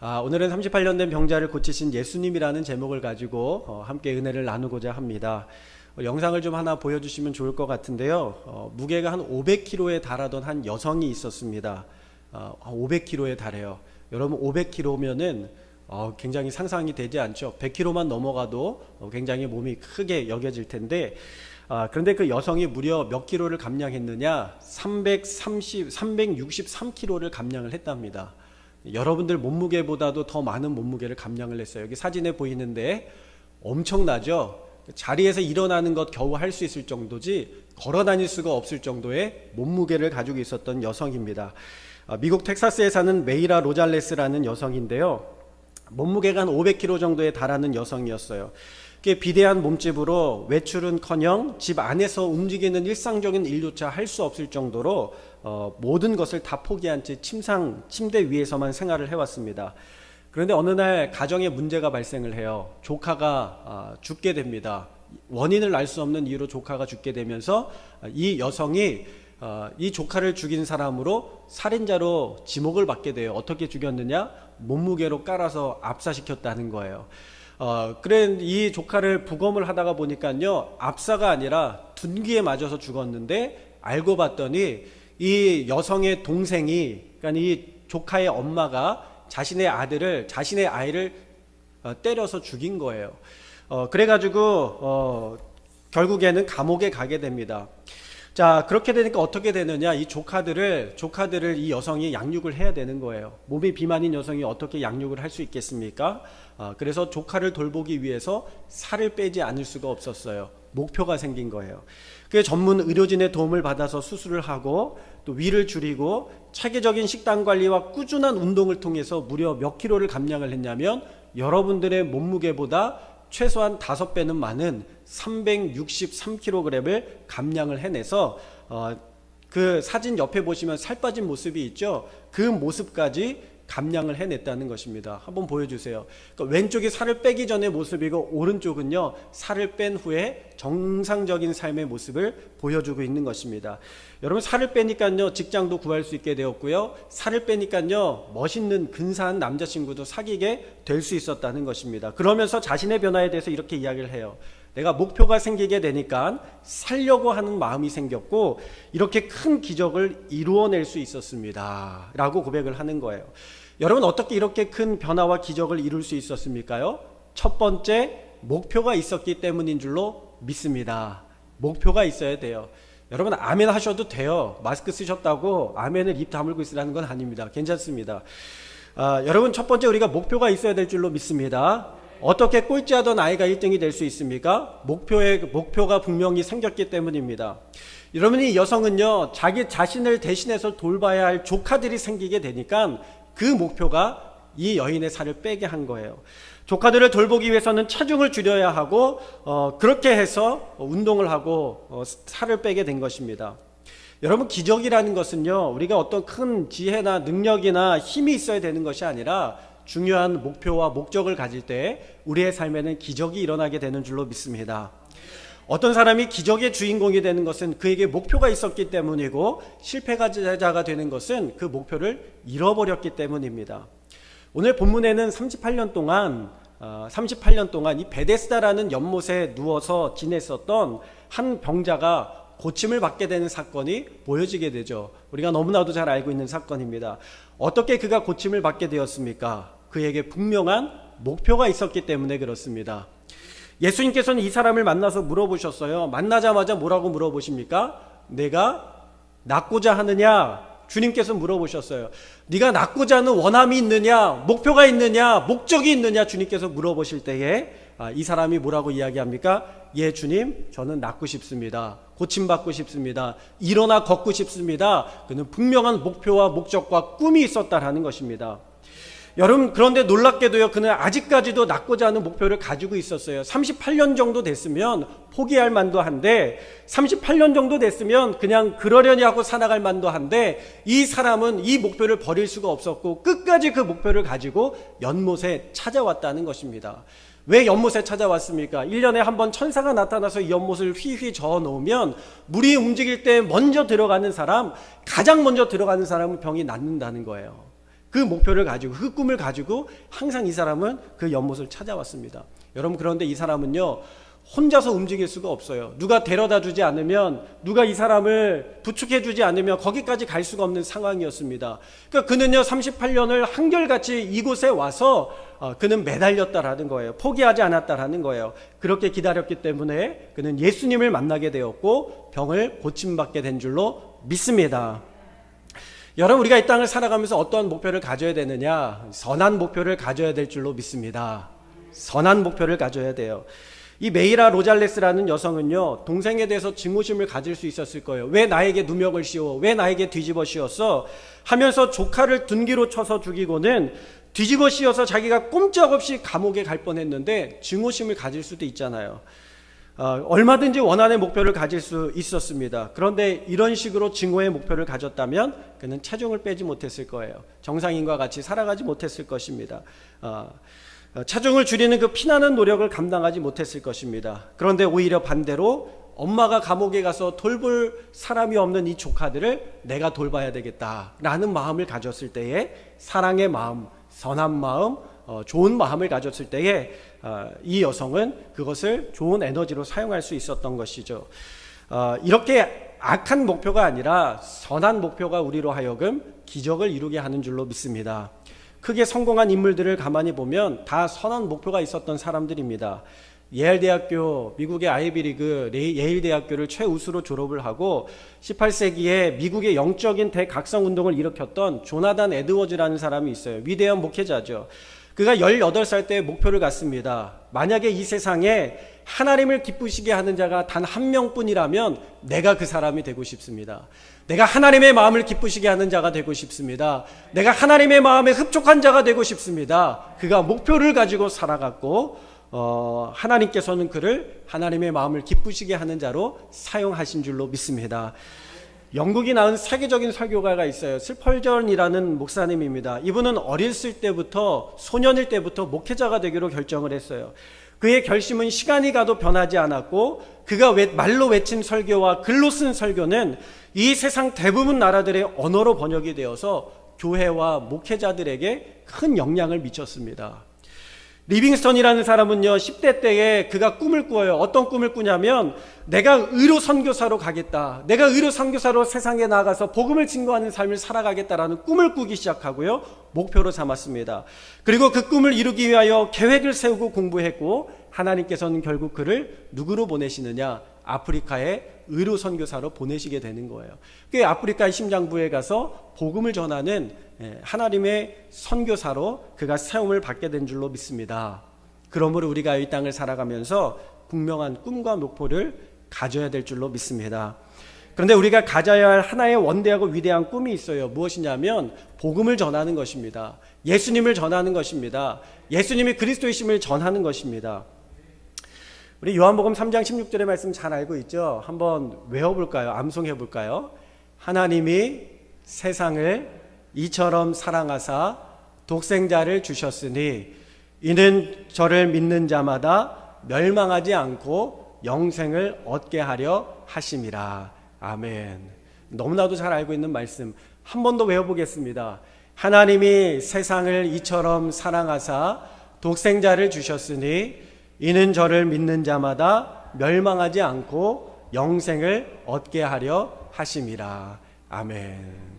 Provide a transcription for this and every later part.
오늘은 38년 된 병자를 고치신 예수님이라는 제목을 가지고 함께 은혜를 나누고자 합니다. 영상을 좀 하나 보여주시면 좋을 것 같은데요. 무게가 한 500kg에 달하던 한 여성이 있었습니다. 500kg에 달해요. 여러분 500kg면은 굉장히 상상이 되지 않죠. 100kg만 넘어가도 굉장히 몸이 크게 여겨질 텐데 그런데 그 여성이 무려 몇 킬로를 감량했느냐? 363kg를 감량을 했답니다. 여러분들 몸무게보다도 더 많은 몸무게를 감량을 했어요. 여기 사진에 보이는데 엄청나죠? 자리에서 일어나는 것 겨우 할 수 있을 정도지 걸어 다닐 수가 없을 정도의 몸무게를 가지고 있었던 여성입니다. 미국 텍사스에 사는 메이라 로잘레스라는 여성인데요. 몸무게가 한 500kg 정도에 달하는 여성이었어요. 비대한 몸집으로 외출은커녕 집 안에서 움직이는 일상적인 일조차 할 수 없을 정도로 모든 것을 다 포기한 채 침대 위에서만 생활을 해왔습니다. 그런데 어느 날 가정에 문제가 발생을 해요. 조카가 죽게 됩니다. 원인을 알 수 없는 이유로 조카가 죽게 되면서 이 여성이 이 조카를 죽인 사람으로 살인자로 지목을 받게 돼요. 어떻게 죽였느냐? 몸무게로 깔아서 압사시켰다는 거예요. 그래 이 조카를 부검을 하다가 보니까요, 압사가 아니라 둔기에 맞아서 죽었는데 알고 봤더니 이 여성의 동생이, 그러니까 이 조카의 엄마가 자신의 아이를 때려서 죽인 거예요. 그래가지고 결국에는 감옥에 가게 됩니다. 자, 그렇게 되니까 어떻게 되느냐? 이 조카들을 이 여성이 양육을 해야 되는 거예요. 몸이 비만인 여성이 어떻게 양육을 할 수 있겠습니까? 그래서 조카를 돌보기 위해서 살을 빼지 않을 수가 없었어요. 목표가 생긴 거예요. 그 전문 의료진의 도움을 받아서 수술을 하고 또 위를 줄이고 체계적인 식단 관리와 꾸준한 운동을 통해서 무려 몇 킬로를 감량을 했냐면 여러분들의 몸무게보다 최소한 5배는 많은 363kg을 감량을 해내서 그 사진 옆에 보시면 살 빠진 모습이 있죠. 그 모습까지 감량을 해냈다는 것입니다. 한번 보여주세요. 그러니까 왼쪽이 살을 빼기 전의 모습이고 오른쪽은요, 살을 뺀 후에 정상적인 삶의 모습을 보여주고 있는 것입니다. 여러분, 살을 빼니까요 직장도 구할 수 있게 되었고요, 살을 빼니까요 멋있는 근사한 남자친구도 사귀게 될 수 있었다는 것입니다. 그러면서 자신의 변화에 대해서 이렇게 이야기를 해요. 내가 목표가 생기게 되니까 살려고 하는 마음이 생겼고 이렇게 큰 기적을 이루어낼 수 있었습니다 라고 고백을 하는 거예요. 여러분, 어떻게 이렇게 큰 변화와 기적을 이룰 수 있었습니까요? 첫 번째, 목표가 있었기 때문인 줄로 믿습니다. 목표가 있어야 돼요. 여러분, 아멘 하셔도 돼요. 마스크 쓰셨다고 아멘을 입 다물고 있으라는 건 아닙니다. 괜찮습니다. 여러분, 첫 번째, 우리가 목표가 있어야 될 줄로 믿습니다. 어떻게 꼴찌하던 아이가 1등이 될 수 있습니까? 목표가 분명히 생겼기 때문입니다. 여러분, 이 여성은요, 자기 자신을 대신해서 돌봐야 할 조카들이 생기게 되니까 그 목표가 이 여인의 살을 빼게 한 거예요. 조카들을 돌보기 위해서는 체중을 줄여야 하고 그렇게 해서 운동을 하고 살을 빼게 된 것입니다. 여러분, 기적이라는 것은요, 우리가 어떤 큰 지혜나 능력이나 힘이 있어야 되는 것이 아니라 중요한 목표와 목적을 가질 때 우리의 삶에는 기적이 일어나게 되는 줄로 믿습니다. 어떤 사람이 기적의 주인공이 되는 것은 그에게 목표가 있었기 때문이고, 실패자가 되는 것은 그 목표를 잃어버렸기 때문입니다. 오늘 본문에는 38년 동안 이 베데스다라는 연못에 누워서 지냈었던 한 병자가 고침을 받게 되는 사건이 보여지게 되죠. 우리가 너무나도 잘 알고 있는 사건입니다. 어떻게 그가 고침을 받게 되었습니까? 그에게 분명한 목표가 있었기 때문에 그렇습니다. 예수님께서는 이 사람을 만나서 물어보셨어요. 만나자마자 뭐라고 물어보십니까? 내가 낫고자 하느냐? 주님께서 물어보셨어요. 네가 낫고자 하는 원함이 있느냐? 목표가 있느냐? 목적이 있느냐? 주님께서 물어보실 때에 이 사람이 뭐라고 이야기합니까? 예, 주님, 저는 낫고 싶습니다. 고침받고 싶습니다. 일어나 걷고 싶습니다. 그는 분명한 목표와 목적과 꿈이 있었다라는 것입니다. 여러분, 그런데 놀랍게도요, 그는 아직까지도 낫고자 하는 목표를 가지고 있었어요. 38년 정도 됐으면 포기할 만도 한데, 38년 정도 됐으면 그냥 그러려니 하고 살아갈 만도 한데, 이 사람은 이 목표를 버릴 수가 없었고 끝까지 그 목표를 가지고 연못에 찾아왔다는 것입니다. 왜 연못에 찾아왔습니까? 1년에 한 번 천사가 나타나서 이 연못을 휘휘 저어 놓으면 물이 움직일 때 가장 먼저 들어가는 사람은 병이 낫는다는 거예요. 그 목표를 가지고 그 꿈을 가지고 항상 이 사람은 그 연못을 찾아왔습니다. 여러분, 그런데 이 사람은요 혼자서 움직일 수가 없어요. 누가 데려다 주지 않으면, 누가 이 사람을 부축해 주지 않으면 거기까지 갈 수가 없는 상황이었습니다. 그러니까 그는요 38년을 한결같이 이곳에 와서 그는 매달렸다라는 거예요. 포기하지 않았다라는 거예요. 그렇게 기다렸기 때문에 그는 예수님을 만나게 되었고 병을 고침받게 된 줄로 믿습니다. 여러분, 우리가 이 땅을 살아가면서 어떠한 목표를 가져야 되느냐? 선한 목표를 가져야 될 줄로 믿습니다. 선한 목표를 가져야 돼요. 이 메이라 로잘레스라는 여성은요 동생에 대해서 증오심을 가질 수 있었을 거예요. 왜 나에게 누명을 씌워? 왜 나에게 뒤집어 씌웠어? 하면서 조카를 둔기로 쳐서 죽이고는 뒤집어 씌워서 자기가 꼼짝없이 감옥에 갈 뻔했는데 증오심을 가질 수도 있잖아요. 얼마든지 원한의 목표를 가질 수 있었습니다. 그런데 이런 식으로 증오의 목표를 가졌다면 그는 체중을 빼지 못했을 거예요. 정상인과 같이 살아가지 못했을 것입니다. 체중을 줄이는 그 피나는 노력을 감당하지 못했을 것입니다. 그런데 오히려 반대로 엄마가 감옥에 가서 돌볼 사람이 없는 이 조카들을 내가 돌봐야 되겠다라는 마음을 가졌을 때에, 사랑의 마음, 선한 마음, 좋은 마음을 가졌을 때에 이 여성은 그것을 좋은 에너지로 사용할 수 있었던 것이죠. 이렇게 악한 목표가 아니라 선한 목표가 우리로 하여금 기적을 이루게 하는 줄로 믿습니다. 크게 성공한 인물들을 가만히 보면 다 선한 목표가 있었던 사람들입니다. 예일대학교, 미국의 아이비리그 예일대학교를 최우수로 졸업을 하고 18세기에 미국의 영적인 대각성운동을 일으켰던 조나단 에드워즈라는 사람이 있어요. 위대한 목회자죠. 그가 18살 때 목표를 갖습니다. 만약에 이 세상에 하나님을 기쁘시게 하는 자가 단 한 명뿐이라면 내가 그 사람이 되고 싶습니다. 내가 하나님의 마음을 기쁘시게 하는 자가 되고 싶습니다. 내가 하나님의 마음에 흡족한 자가 되고 싶습니다. 그가 목표를 가지고 살아갔고 하나님께서는 그를 하나님의 마음을 기쁘시게 하는 자로 사용하신 줄로 믿습니다. 영국이 낳은 세계적인 설교가가 있어요. 스펄전이라는 목사님입니다. 이분은 어렸을 때부터, 소년일 때부터 목회자가 되기로 결정을 했어요. 그의 결심은 시간이 가도 변하지 않았고, 그가 말로 외친 설교와 글로 쓴 설교는 이 세상 대부분 나라들의 언어로 번역이 되어서 교회와 목회자들에게 큰 영향을 미쳤습니다. 리빙스턴이라는 사람은요 10대 때에 그가 꿈을 꾸어요. 어떤 꿈을 꾸냐면 내가 의로 선교사로 가겠다, 내가 의로 선교사로 세상에 나가서 복음을 증거하는 삶을 살아가겠다라는 꿈을 꾸기 시작하고요 목표로 삼았습니다. 그리고 그 꿈을 이루기 위하여 계획을 세우고 공부했고, 하나님께서는 결국 그를 누구로 보내시느냐? 아프리카에 의로 선교사로 보내시게 되는 거예요. 그 아프리카의 심장부에 가서 복음을 전하는 하나님의 선교사로 그가 세움을 받게 된 줄로 믿습니다. 그러므로 우리가 이 땅을 살아가면서 분명한 꿈과 목표를 가져야 될 줄로 믿습니다. 그런데 우리가 가져야 할 하나의 원대하고 위대한 꿈이 있어요. 무엇이냐면 복음을 전하는 것입니다. 예수님을 전하는 것입니다. 예수님이 그리스도이심을 전하는 것입니다. 우리 요한복음 3장 16절의 말씀 잘 알고 있죠? 한번 외워볼까요? 암송해볼까요? 하나님이 세상을 이처럼 사랑하사 독생자를 주셨으니 이는 저를 믿는 자마다 멸망하지 않고 영생을 얻게 하려 하심이라. 아멘. 너무나도 잘 알고 있는 말씀 한 번 더 외워보겠습니다. 하나님이 세상을 이처럼 사랑하사 독생자를 주셨으니 이는 저를 믿는 자마다 멸망하지 않고 영생을 얻게 하려 하심이라. 아멘.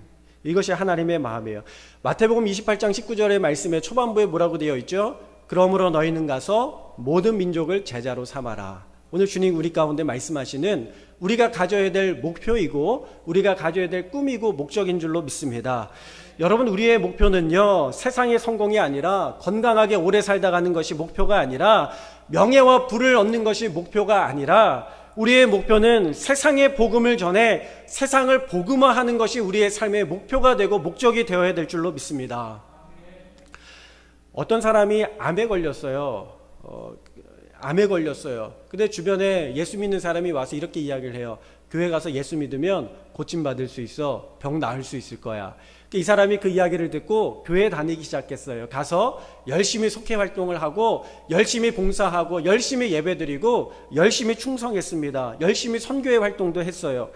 이것이 하나님의 마음이에요. 마태복음 28장 19절의 말씀의 초반부에 뭐라고 되어 있죠? 그러므로 너희는 가서 모든 민족을 제자로 삼아라. 오늘 주님 우리 가운데 말씀하시는 우리가 가져야 될 목표이고 우리가 가져야 될 꿈이고 목적인 줄로 믿습니다. 여러분, 우리의 목표는요 세상의 성공이 아니라, 건강하게 오래 살다 가는 것이 목표가 아니라, 명예와 부를 얻는 것이 목표가 아니라, 우리의 목표는 세상의 복음을 전해 세상을 복음화하는 것이 우리의 삶의 목표가 되고 목적이 되어야 될 줄로 믿습니다. 어떤 사람이 암에 걸렸어요. 암에 걸렸어요. 근데 주변에 예수 믿는 사람이 와서 이렇게 이야기를 해요. 교회 가서 예수 믿으면 고침받을 수 있어. 병 나을 수 있을 거야. 이 사람이 그 이야기를 듣고 교회에 다니기 시작했어요. 가서 열심히 속회 활동을 하고 열심히 봉사하고 열심히 예배드리고 열심히 충성했습니다. 열심히 선교회 활동도 했어요.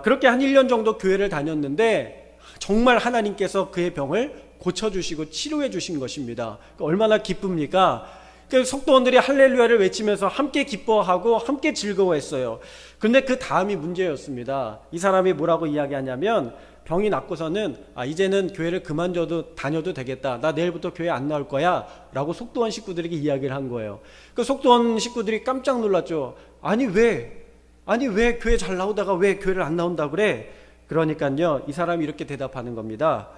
그렇게 한 1년 정도 교회를 다녔는데 정말 하나님께서 그의 병을 고쳐주시고 치료해 주신 것입니다. 얼마나 기쁩니까? 속도원들이 할렐루야를 외치면서 함께 기뻐하고 함께 즐거워했어요. 그런데 그 다음이 문제였습니다. 이 사람이 뭐라고 이야기하냐면 병이 낫고서는 이제는 교회를 그만둬도 다녀도 되겠다. 나 내일부터 교회 안 나올 거야 라고 속도원 식구들에게 이야기를 한 거예요. 그 속도원 식구들이 깜짝 놀랐죠. 아니 왜 교회 잘 나오다가 왜 교회를 안 나온다 그래? 그러니까요 이 사람이 이렇게 대답하는 겁니다.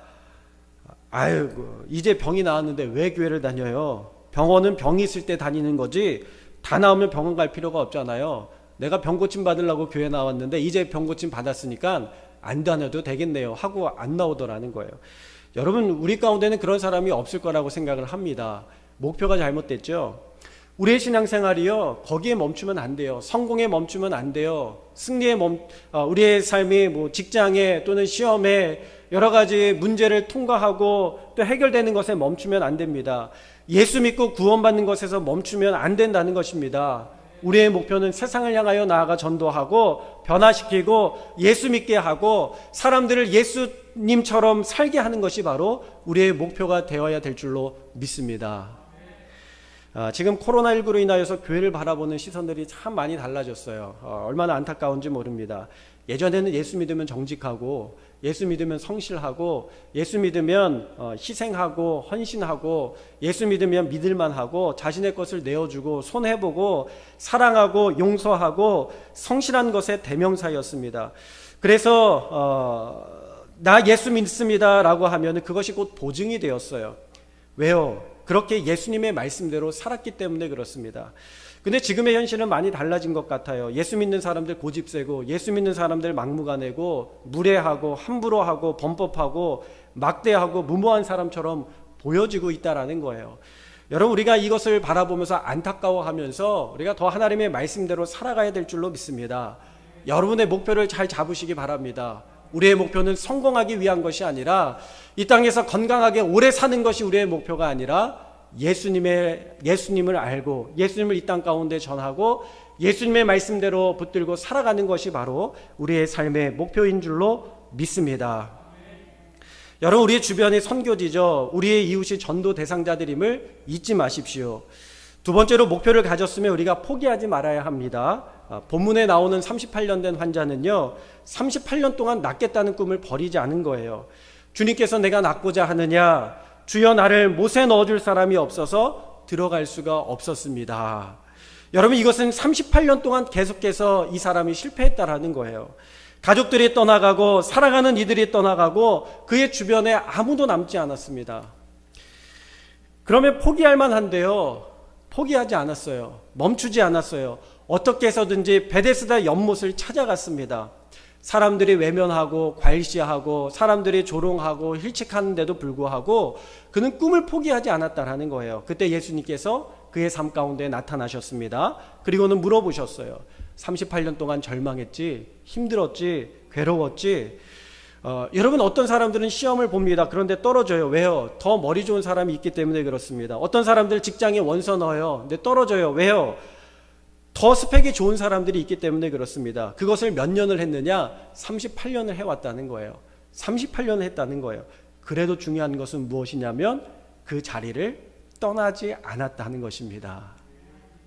아이고 이제 병이 나았는데 왜 교회를 다녀요? 병원은 병이 있을 때 다니는 거지 다 나오면 병원 갈 필요가 없잖아요. 내가 병 고침 받으려고 교회 나왔는데 이제 병 고침 받았으니까 안 다녀도 되겠네요 하고 안 나오더라는 거예요. 여러분 우리 가운데는 그런 사람이 없을 거라고 생각을 합니다. 목표가 잘못됐죠. 우리의 신앙생활이요 거기에 멈추면 안 돼요. 성공에 멈추면 안 돼요. 승리에 우리의 삶이 뭐 직장에 또는 시험에 여러 가지 문제를 통과하고 또 해결되는 것에 멈추면 안 됩니다. 예수 믿고 구원받는 것에서 멈추면 안 된다는 것입니다. 우리의 목표는 세상을 향하여 나아가 전도하고 변화시키고 예수 믿게 하고 사람들을 예수님처럼 살게 하는 것이 바로 우리의 목표가 되어야 될 줄로 믿습니다. 지금 코로나19로 인하여서 교회를 바라보는 시선들이 참 많이 달라졌어요. 얼마나 안타까운지 모릅니다. 예전에는 예수 믿으면 정직하고 예수 믿으면 성실하고 예수 믿으면 희생하고 헌신하고 예수 믿으면 믿을만하고 자신의 것을 내어주고 손해보고 사랑하고 용서하고 성실한 것의 대명사였습니다. 그래서 나 예수 믿습니다 라고 하면 그것이 곧 보증이 되었어요. 왜요? 그렇게 예수님의 말씀대로 살았기 때문에 그렇습니다. 근데 지금의 현실은 많이 달라진 것 같아요. 예수 믿는 사람들 고집세고 예수 믿는 사람들 막무가내고 무례하고 함부로 하고 범법하고 막대하고 무모한 사람처럼 보여지고 있다라는 거예요. 여러분 우리가 이것을 바라보면서 안타까워하면서 우리가 더 하나님의 말씀대로 살아가야 될 줄로 믿습니다. 여러분의 목표를 잘 잡으시기 바랍니다. 우리의 목표는 성공하기 위한 것이 아니라 이 땅에서 건강하게 오래 사는 것이 우리의 목표가 아니라 예수님을 알고 예수님을 이 땅 가운데 전하고 예수님의 말씀대로 붙들고 살아가는 것이 바로 우리의 삶의 목표인 줄로 믿습니다. 여러분 우리의 주변이 선교지죠. 우리의 이웃이 전도 대상자들임을 잊지 마십시오. 두 번째로 목표를 가졌으면 우리가 포기하지 말아야 합니다. 본문에 나오는 38년 된 환자는요 38년 동안 낫겠다는 꿈을 버리지 않은 거예요. 주님께서 내가 낫고자 하느냐 주여 나를 못에 넣어줄 사람이 없어서 들어갈 수가 없었습니다. 여러분 이것은 38년 동안 계속해서 이 사람이 실패했다라는 거예요. 가족들이 떠나가고 사랑하는 이들이 떠나가고 그의 주변에 아무도 남지 않았습니다. 그러면 포기할 만한데요 포기하지 않았어요. 멈추지 않았어요. 어떻게 해서든지 베데스다 연못을 찾아갔습니다. 사람들이 외면하고 괄시하고 사람들이 조롱하고 힐책하는데도 불구하고 그는 꿈을 포기하지 않았다라는 거예요. 그때 예수님께서 그의 삶 가운데 나타나셨습니다. 그리고는 물어보셨어요. 38년 동안 절망했지, 힘들었지, 괴로웠지. 여러분 어떤 사람들은 시험을 봅니다. 그런데 떨어져요. 왜요? 더 머리 좋은 사람이 있기 때문에 그렇습니다. 어떤 사람들 직장에 원서 넣어요. 근데 떨어져요. 왜요? 더 스펙이 좋은 사람들이 있기 때문에 그렇습니다. 그것을 몇 년을 했느냐? 38년을 해왔다는 거예요. 38년을 했다는 거예요. 그래도 중요한 것은 무엇이냐면 그 자리를 떠나지 않았다는 것입니다.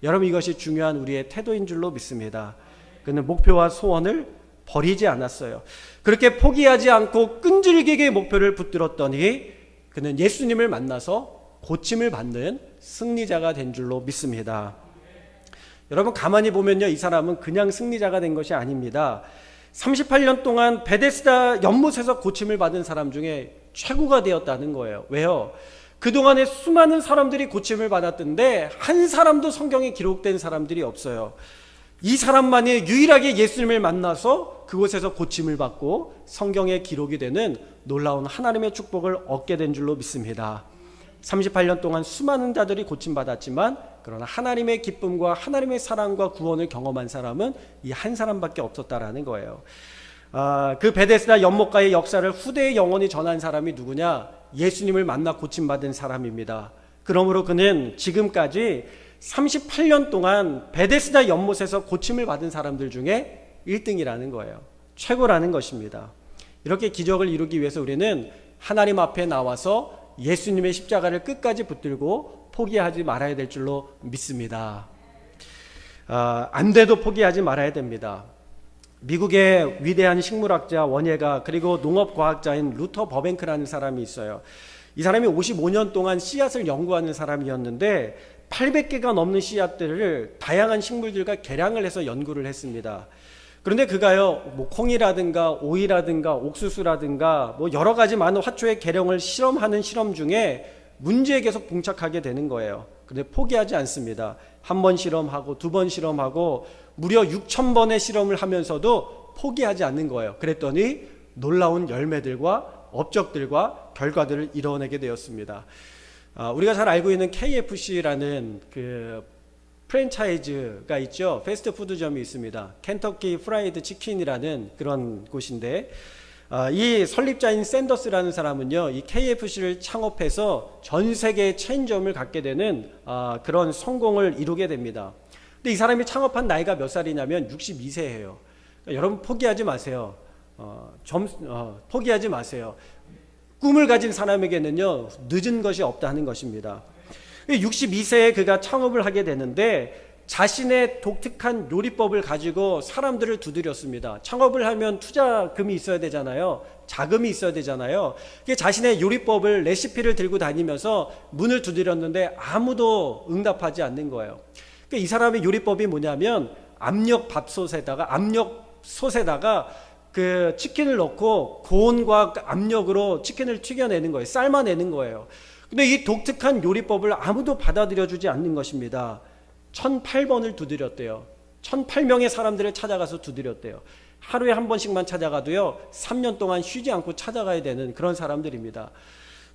여러분 이것이 중요한 우리의 태도인 줄로 믿습니다. 그는 목표와 소원을 버리지 않았어요. 그렇게 포기하지 않고 끈질기게 목표를 붙들었더니 그는 예수님을 만나서 고침을 받는 승리자가 된 줄로 믿습니다. 여러분 가만히 보면요 이 사람은 그냥 승리자가 된 것이 아닙니다. 38년 동안 베데스다 연못에서 고침을 받은 사람 중에 최고가 되었다는 거예요. 왜요? 그동안에 수많은 사람들이 고침을 받았던데 한 사람도 성경에 기록된 사람들이 없어요. 이 사람만이 유일하게 예수님을 만나서 그곳에서 고침을 받고 성경에 기록이 되는 놀라운 하나님의 축복을 얻게 된 줄로 믿습니다. 38년 동안 수많은 자들이 고침받았지만 그러나 하나님의 기쁨과 하나님의 사랑과 구원을 경험한 사람은 이 한 사람밖에 없었다라는 거예요. 그 베데스다 연못가의 역사를 후대의 영혼이 전한 사람이 누구냐? 예수님을 만나 고침받은 사람입니다. 그러므로 그는 지금까지 38년 동안 베데스다 연못에서 고침을 받은 사람들 중에 1등이라는 거예요. 최고라는 것입니다. 이렇게 기적을 이루기 위해서 우리는 하나님 앞에 나와서 예수님의 십자가를 끝까지 붙들고 포기하지 말아야 될 줄로 믿습니다. 안 돼도 포기하지 말아야 됩니다. 미국의 위대한 식물학자 원예가 그리고 농업과학자인 루터 버뱅크라는 사람이 있어요. 이 사람이 55년 동안 씨앗을 연구하는 사람이었는데 800개가 넘는 씨앗들을 다양한 식물들과 개량을 해서 연구를 했습니다. 그런데 그가요, 뭐 콩이라든가 오이라든가 옥수수라든가 뭐 여러 가지 많은 화초의 개량을 실험하는 실험 중에 문제에 계속 봉착하게 되는 거예요. 근데 포기하지 않습니다. 한 번 실험하고 두 번 실험하고 무려 6,000번의 실험을 하면서도 포기하지 않는 거예요. 그랬더니 놀라운 열매들과 업적들과 결과들을 이뤄내게 되었습니다. 우리가 잘 알고 있는 KFC라는 그 프랜차이즈가 있죠. 패스트푸드점이 있습니다. 켄터키 프라이드 치킨이라는 그런 곳인데 이 설립자인 샌더스라는 사람은요, 이 KFC를 창업해서 전 세계의 체인점을 갖게 되는 그런 성공을 이루게 됩니다. 근데 이 사람이 창업한 나이가 몇 살이냐면 62세예요. 그러니까 여러분 포기하지 마세요. 포기하지 마세요. 꿈을 가진 사람에게는요, 늦은 것이 없다는 것입니다. 62세에 그가 창업을 하게 되는데 자신의 독특한 요리법을 가지고 사람들을 두드렸습니다. 창업을 하면 투자금이 있어야 되잖아요. 자금이 있어야 되잖아요. 자신의 요리법을, 레시피를 들고 다니면서 문을 두드렸는데 아무도 응답하지 않는 거예요. 이 사람의 요리법이 뭐냐면 압력솥에다가 그 치킨을 넣고 고온과 압력으로 치킨을 튀겨내는 거예요. 삶아내는 거예요. 근데 이 독특한 요리법을 아무도 받아들여주지 않는 것입니다. 1008번을 두드렸대요. 1008명의 사람들을 찾아가서 두드렸대요. 하루에 한 번씩만 찾아가도요, 3년 동안 쉬지 않고 찾아가야 되는 그런 사람들입니다.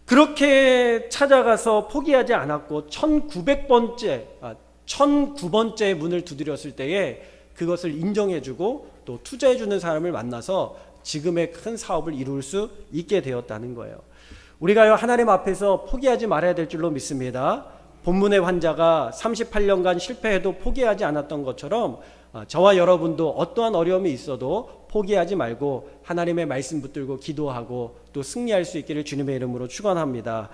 그렇게 찾아가서 포기하지 않았고 1009번째 문을 두드렸을 때에 그것을 인정해주고 또 투자해주는 사람을 만나서 지금의 큰 사업을 이룰 수 있게 되었다는 거예요. 우리가요, 하나님 앞에서 포기하지 말아야 될 줄로 믿습니다. 본문의 환자가 38년간 실패해도 포기하지 않았던 것처럼 저와 여러분도 어떠한 어려움이 있어도 포기하지 말고 하나님의 말씀 붙들고 기도하고 또 승리할 수 있기를 주님의 이름으로 축원합니다.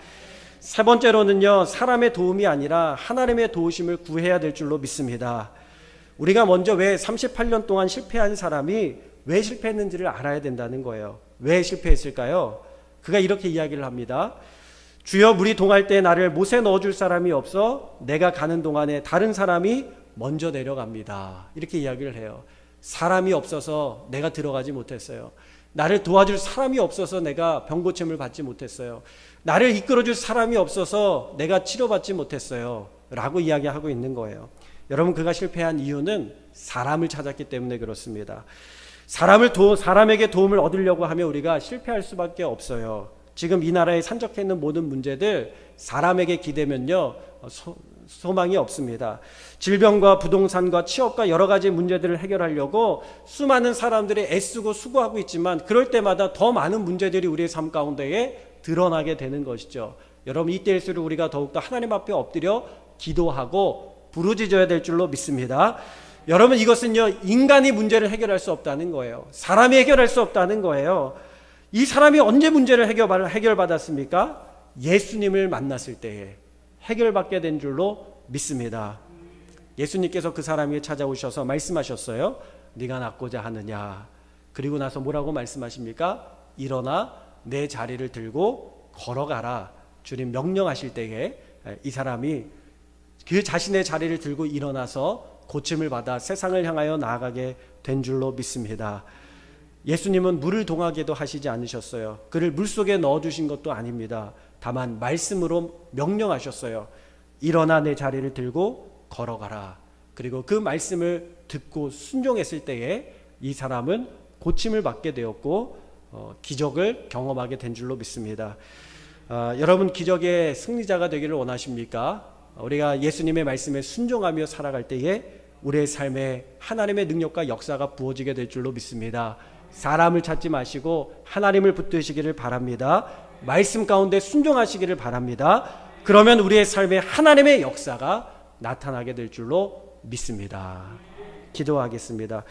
세 번째로는요, 사람의 도움이 아니라 하나님의 도우심을 구해야 될 줄로 믿습니다. 우리가 먼저 왜 38년 동안 실패한 사람이 왜 실패했는지를 알아야 된다는 거예요. 왜 실패했을까요? 그가 이렇게 이야기를 합니다. 주여, 물이 동할 때 나를 못에 넣어줄 사람이 없어 내가 가는 동안에 다른 사람이 먼저 내려갑니다. 이렇게 이야기를 해요. 사람이 없어서 내가 들어가지 못했어요. 나를 도와줄 사람이 없어서 내가 병고침을 받지 못했어요. 나를 이끌어줄 사람이 없어서 내가 치료받지 못했어요. 라고 이야기하고 있는 거예요. 여러분, 그가 실패한 이유는 사람을 찾았기 때문에 그렇습니다. 사람에게 도움을 얻으려고 하면 우리가 실패할 수밖에 없어요. 지금 이 나라에 산적해 있는 모든 문제들 사람에게 기대면요, 소망이 없습니다. 질병과 부동산과 취업과 여러 가지 문제들을 해결하려고 수많은 사람들이 애쓰고 수고하고 있지만 그럴 때마다 더 많은 문제들이 우리의 삶 가운데에 드러나게 되는 것이죠. 여러분, 이때일수록 우리가 더욱더 하나님 앞에 엎드려 기도하고 부르짖어야 될 줄로 믿습니다. 여러분, 이것은요, 인간이 문제를 해결할 수 없다는 거예요. 사람이 해결할 수 없다는 거예요. 이 사람이 언제 문제를 해결받았습니까? 예수님을 만났을 때에 해결받게 된 줄로 믿습니다. 예수님께서 그 사람에게 찾아오셔서 말씀하셨어요. 네가 낫고자 하느냐. 그리고 나서 뭐라고 말씀하십니까? 일어나 내 자리를 들고 걸어가라. 주님 명령하실 때에 이 사람이 그 자신의 자리를 들고 일어나서 고침을 받아 세상을 향하여 나아가게 된 줄로 믿습니다. 예수님은 물을 동하게도 하시지 않으셨어요. 그를 물속에 넣어주신 것도 아닙니다. 다만 말씀으로 명령하셨어요. 일어나 내 자리를 들고 걸어가라. 그리고 그 말씀을 듣고 순종했을 때에 이 사람은 고침을 받게 되었고 기적을 경험하게 된 줄로 믿습니다. 여러분, 기적의 승리자가 되기를 원하십니까? 우리가 예수님의 말씀에 순종하며 살아갈 때에 우리의 삶에 하나님의 능력과 역사가 부어지게 될 줄로 믿습니다. 사람을 찾지 마시고 하나님을 붙드시기를 바랍니다. 말씀 가운데 순종하시기를 바랍니다. 그러면 우리의 삶에 하나님의 역사가 나타나게 될 줄로 믿습니다. 기도하겠습니다.